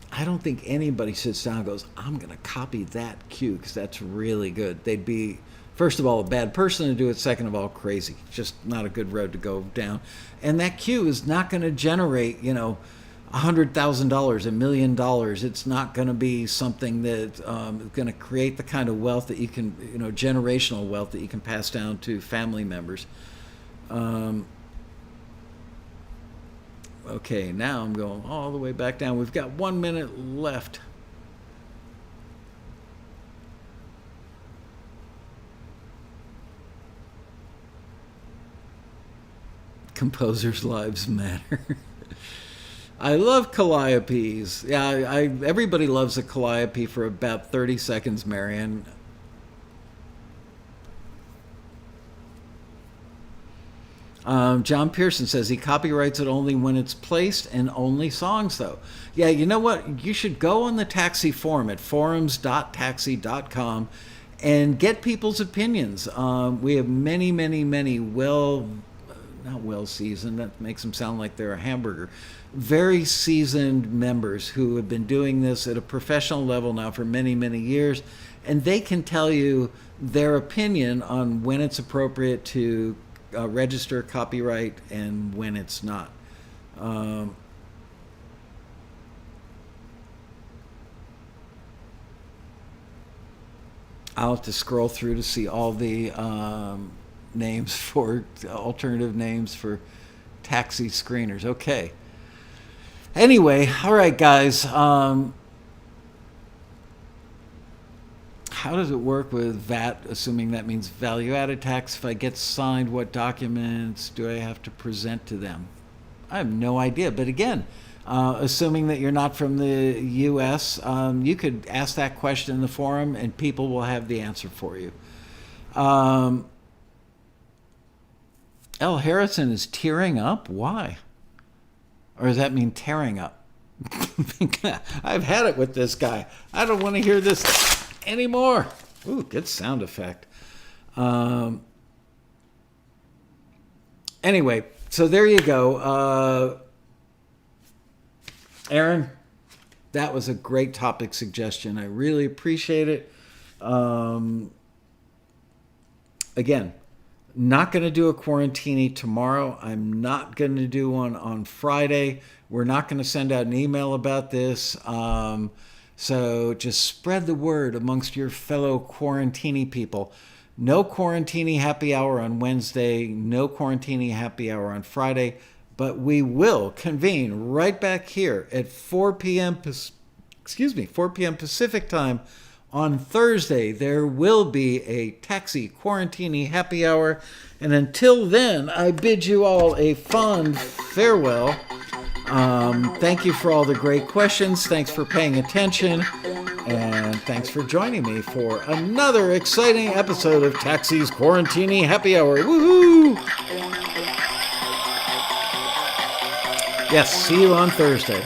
Speaker 1: I don't think anybody sits down and goes, I'm going to copy that cue because that's really good. They'd be, first of all, a bad person to do it. Second of all, crazy. Just not a good road to go down. And that cue is not going to generate, $100,000, $1 million. It's not going to be something that's going to create the kind of wealth that you can, generational wealth that you can pass down to family members. Okay, now I'm going all the way back down. We've got 1 minute left. Composers' lives matter. I love calliopes. Yeah, everybody loves a calliope for about 30 seconds, Marion. John Pearson says he copyrights it only when it's placed and only songs, though. Yeah, you know what? You should go on the Taxi forum at forums.taxi.com and get people's opinions. We have many, many, many not well seasoned, that makes them sound like they're a hamburger, very seasoned members who have been doing this at a professional level now for many, many years. And they can tell you their opinion on when it's appropriate to register copyright and when it's not. I'll have to scroll through to see all the names for alternative names for taxi screeners. Okay. Anyway, all right, guys. How does it work with VAT, assuming that means value-added tax? If I get signed, what documents do I have to present to them? I have no idea. But again, assuming that you're not from the U.S., you could ask that question in the forum, and people will have the answer for you. L. Harrison is tearing up? Why? Or does that mean tearing up? I've had it with this guy. I don't want to hear this anymore. Ooh, good sound effect. Anyway, so there you go. Aaron, that was a great topic suggestion. I really appreciate it. Again, not going to do a Quarantini tomorrow. I'm not going to do one on Friday. We're not going to send out an email about this. So just spread the word amongst your fellow Quarantini people. No Quarantini happy hour on Wednesday. No Quarantini happy hour on Friday. But we will convene right back here at 4 p.m. Pacific time on Thursday. There will be a Taxi Quarantini happy hour. And until then, I bid you all a fond farewell. Thank you for all the great questions. Thanks for paying attention. And thanks for joining me for another exciting episode of Taxi's Quarantini Happy Hour. Woohoo! Yes, see you on Thursday.